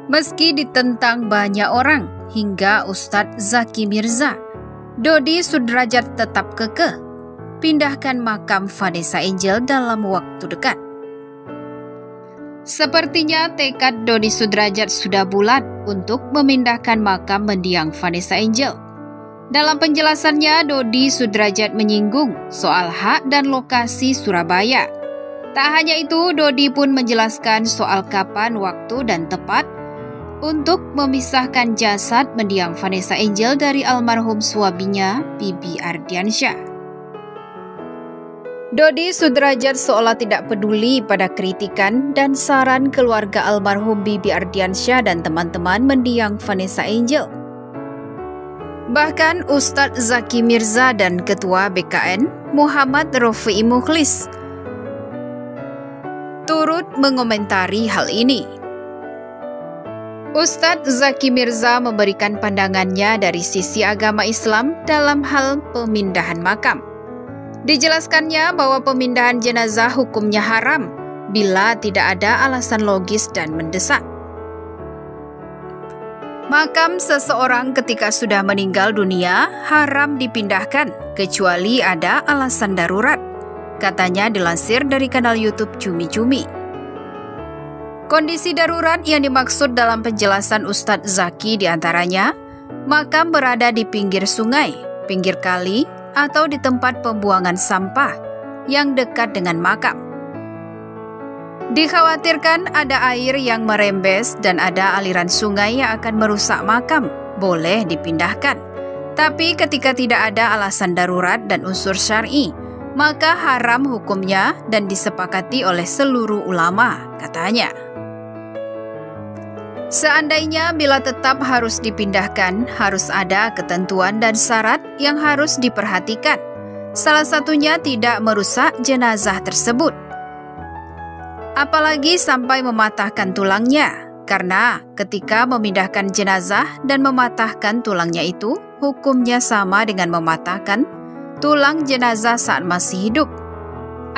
Meski ditentang banyak orang hingga Ustadz Zaki Mirza, Dodi Sudrajat tetap kekeh pindahkan makam Vanessa Angel dalam waktu dekat. Sepertinya tekad Dodi Sudrajat sudah bulat untuk memindahkan makam mendiang Vanessa Angel. Dalam penjelasannya, Dodi Sudrajat menyinggung soal hak dan lokasi Surabaya. Tak hanya itu, Dodi pun menjelaskan soal kapan, waktu, dan tepat untuk memisahkan jasad mendiang Vanessa Angel dari almarhum suaminya, Bibi Ardiansyah. Dodi Sudrajat seolah tidak peduli pada kritikan dan saran keluarga almarhum Bibi Ardiansyah dan teman-teman mendiang Vanessa Angel. Bahkan Ustadz Zaki Mirza dan Ketua BKN Muhammad Rofi'i Mukhlis turut mengomentari hal ini. Ustadz Zaki Mirza memberikan pandangannya dari sisi agama Islam dalam hal pemindahan makam. Dijelaskannya bahwa pemindahan jenazah hukumnya haram bila tidak ada alasan logis dan mendesak. Makam seseorang ketika sudah meninggal dunia haram dipindahkan kecuali ada alasan darurat, katanya dilansir dari kanal YouTube Cumi Cumi. Kondisi darurat yang dimaksud dalam penjelasan Ustadz Zaki diantaranya, makam berada di pinggir sungai, pinggir kali, atau di tempat pembuangan sampah yang dekat dengan makam. Dikhawatirkan ada air yang merembes dan ada aliran sungai yang akan merusak makam, boleh dipindahkan. Tapi ketika tidak ada alasan darurat dan unsur syar'i, maka haram hukumnya dan disepakati oleh seluruh ulama, katanya. Seandainya bila tetap harus dipindahkan, harus ada ketentuan dan syarat yang harus diperhatikan. Salah satunya tidak merusak jenazah tersebut. Apalagi sampai mematahkan tulangnya, karena ketika memindahkan jenazah dan mematahkan tulangnya itu, hukumnya sama dengan mematahkan tulang jenazah saat masih hidup.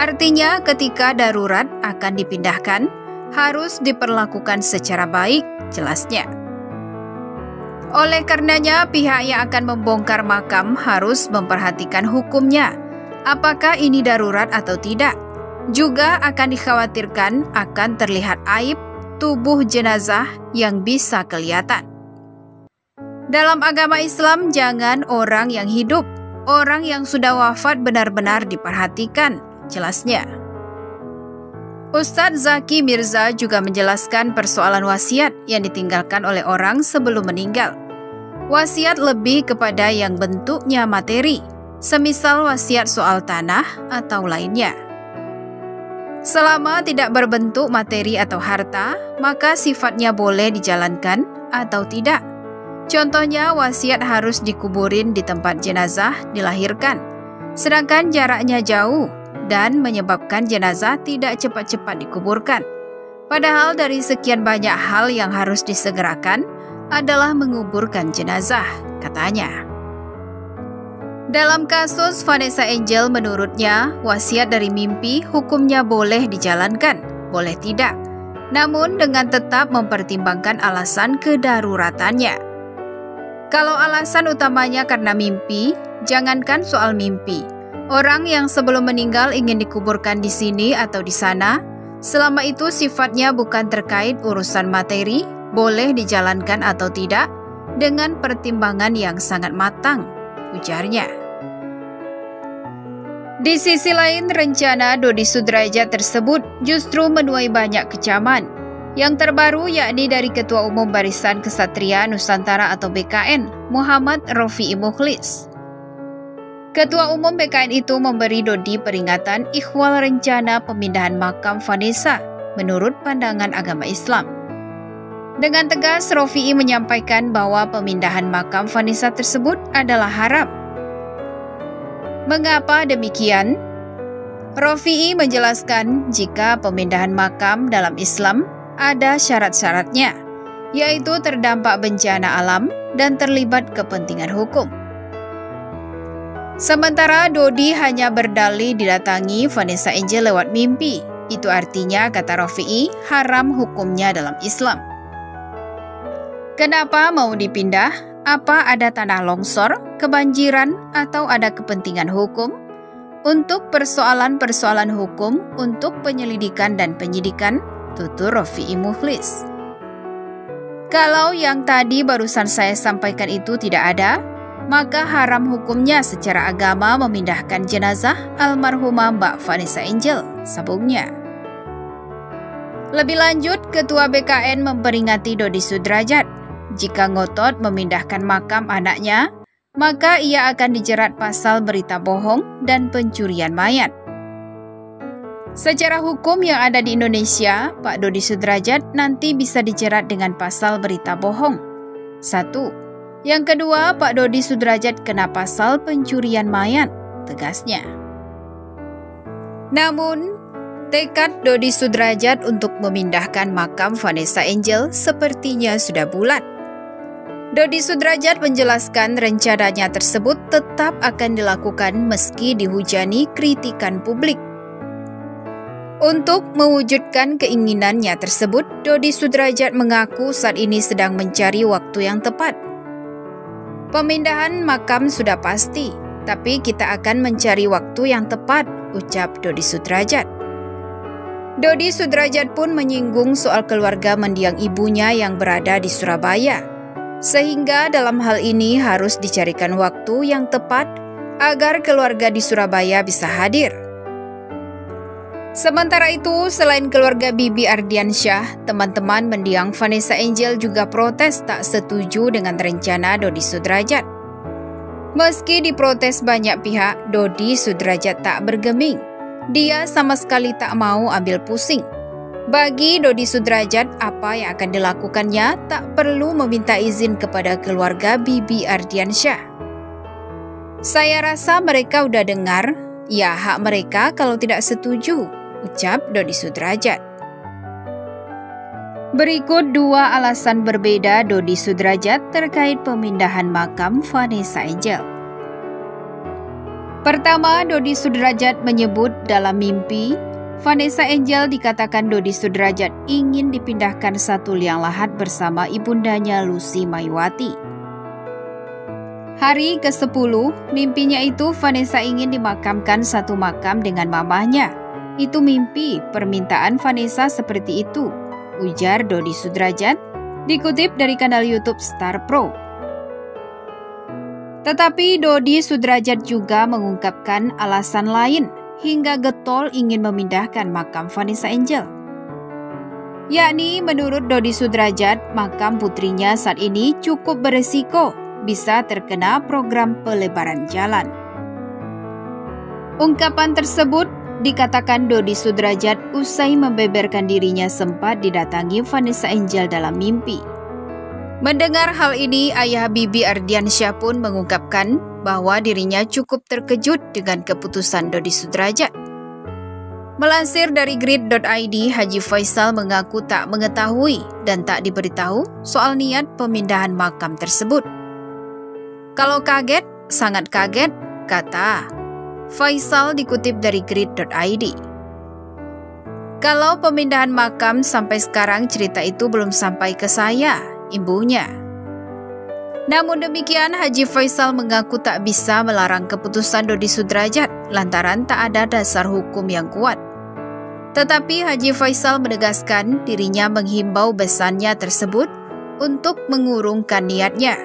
Artinya ketika darurat akan dipindahkan, harus diperlakukan secara baik, jelasnya. Oleh karenanya, pihak yang akan membongkar makam harus memperhatikan hukumnya, apakah ini darurat atau tidak. Juga akan dikhawatirkan akan terlihat aib tubuh jenazah yang bisa kelihatan. Dalam agama Islam, jangan orang yang hidup, orang yang sudah wafat benar-benar diperhatikan, jelasnya. Ustadz Zaki Mirza juga menjelaskan persoalan wasiat yang ditinggalkan oleh orang sebelum meninggal. Wasiat lebih kepada yang bentuknya materi, semisal wasiat soal tanah atau lainnya. Selama tidak berbentuk materi atau harta, maka sifatnya boleh dijalankan atau tidak. Contohnya, wasiat harus dikuburin di tempat jenazah dilahirkan, sedangkan jaraknya jauh dan menyebabkan jenazah tidak cepat-cepat dikuburkan. Padahal dari sekian banyak hal yang harus disegerakan adalah menguburkan jenazah, katanya. Dalam kasus Vanessa Angel, menurutnya wasiat dari mimpi hukumnya boleh dijalankan, boleh tidak, namun dengan tetap mempertimbangkan alasan kedaruratannya. Kalau alasan utamanya karena mimpi, jangankan soal mimpi. Orang yang sebelum meninggal ingin dikuburkan di sini atau di sana, selama itu sifatnya bukan terkait urusan materi, boleh dijalankan atau tidak, dengan pertimbangan yang sangat matang, ujarnya. Di sisi lain, rencana Dodi Sudrajat tersebut justru menuai banyak kecaman. Yang terbaru yakni dari Ketua Umum Barisan Ksatria Nusantara atau BKN, Muhammad Rofi'i Mukhlis. Ketua Umum BKN itu memberi Dodi peringatan ikhwal rencana pemindahan makam Vanessa menurut pandangan agama Islam. Dengan tegas, Rofi'i menyampaikan bahwa pemindahan makam Vanessa tersebut adalah haram. Mengapa demikian? Rofi'i menjelaskan jika pemindahan makam dalam Islam ada syarat-syaratnya, yaitu terdampak bencana alam dan terlibat kepentingan hukum. Sementara Dodi hanya berdalih didatangi Vanessa Angel lewat mimpi. Itu artinya, kata Rofi'i, haram hukumnya dalam Islam. Kenapa mau dipindah? Apa ada tanah longsor, kebanjiran, atau ada kepentingan hukum? Untuk persoalan-persoalan hukum, untuk penyelidikan dan penyidikan, tutur Rafi'i Mukhlis. Kalau yang tadi barusan saya sampaikan itu tidak ada, maka haram hukumnya secara agama memindahkan jenazah almarhumah Mbak Vanessa Angel, sambungnya. Lebih lanjut, Ketua BKN memperingati Dodi Sudrajat, jika ngotot memindahkan makam anaknya, maka ia akan dijerat pasal berita bohong dan pencurian mayat. Secara hukum yang ada di Indonesia, Pak Dodi Sudrajat nanti bisa dijerat dengan pasal berita bohong. 1. Yang kedua, Pak Dodi Sudrajat kena pasal pencurian mayat, tegasnya. Namun, tekad Dodi Sudrajat untuk memindahkan makam Vanessa Angel sepertinya sudah bulat. Dodi Sudrajat menjelaskan rencananya tersebut tetap akan dilakukan meski dihujani kritikan publik. Untuk mewujudkan keinginannya tersebut, Dodi Sudrajat mengaku saat ini sedang mencari waktu yang tepat. Pemindahan makam sudah pasti, tapi kita akan mencari waktu yang tepat, ucap Dodi Sudrajat. Dodi Sudrajat pun menyinggung soal keluarga mendiang ibunya yang berada di Surabaya. Sehingga dalam hal ini harus dicarikan waktu yang tepat agar keluarga di Surabaya bisa hadir. Sementara itu, selain keluarga Bibi Ardiansyah, teman-teman mendiang Vanessa Angel juga protes tak setuju dengan rencana Dodi Sudrajat. Meski diprotes banyak pihak, Dodi Sudrajat tak bergeming. Dia sama sekali tak mau ambil pusing. Bagi Dodi Sudrajat, apa yang akan dilakukannya tak perlu meminta izin kepada keluarga Bibi Ardiansyah. Saya rasa mereka udah dengar, ya hak mereka kalau tidak setuju, ucap Dodi Sudrajat. Berikut dua alasan berbeda Dodi Sudrajat terkait pemindahan makam Vanessa Angel. Pertama, Dodi Sudrajat menyebut dalam mimpi, Vanessa Angel dikatakan Dodi Sudrajat ingin dipindahkan satu liang lahat bersama ibundanya Lucy Maiwati. Hari ke-10, mimpinya itu Vanessa ingin dimakamkan satu makam dengan mamahnya. Itu mimpi, permintaan Vanessa seperti itu, ujar Dodi Sudrajat, dikutip dari kanal YouTube Star Pro. Tetapi Dodi Sudrajat juga mengungkapkan alasan lain hingga getol ingin memindahkan makam Vanessa Angel. Yakni menurut Dodi Sudrajat, makam putrinya saat ini cukup beresiko bisa terkena program pelebaran jalan. Ungkapan tersebut dikatakan Dodi Sudrajat usai membeberkan dirinya sempat didatangi Vanessa Angel dalam mimpi. Mendengar hal ini, ayah Bibi Ardiansyah pun mengungkapkan bahwa dirinya cukup terkejut dengan keputusan Dodi Sudrajat. Melansir dari grid.id, Haji Faisal mengaku tak mengetahui dan tak diberitahu soal niat pemindahan makam tersebut. Kalau kaget, sangat kaget, kata Faisal dikutip dari grid.id. Kalau pemindahan makam sampai sekarang cerita itu belum sampai ke saya, imbunya. Namun demikian, Haji Faisal mengaku tak bisa melarang keputusan Dodi Sudrajat lantaran tak ada dasar hukum yang kuat. Tetapi Haji Faisal menegaskan dirinya menghimbau besannya tersebut untuk mengurungkan niatnya.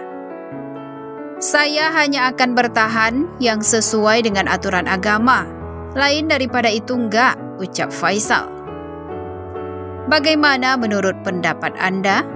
Saya hanya akan bertahan yang sesuai dengan aturan agama. Lain daripada itu enggak, ucap Faisal. Bagaimana menurut pendapat Anda?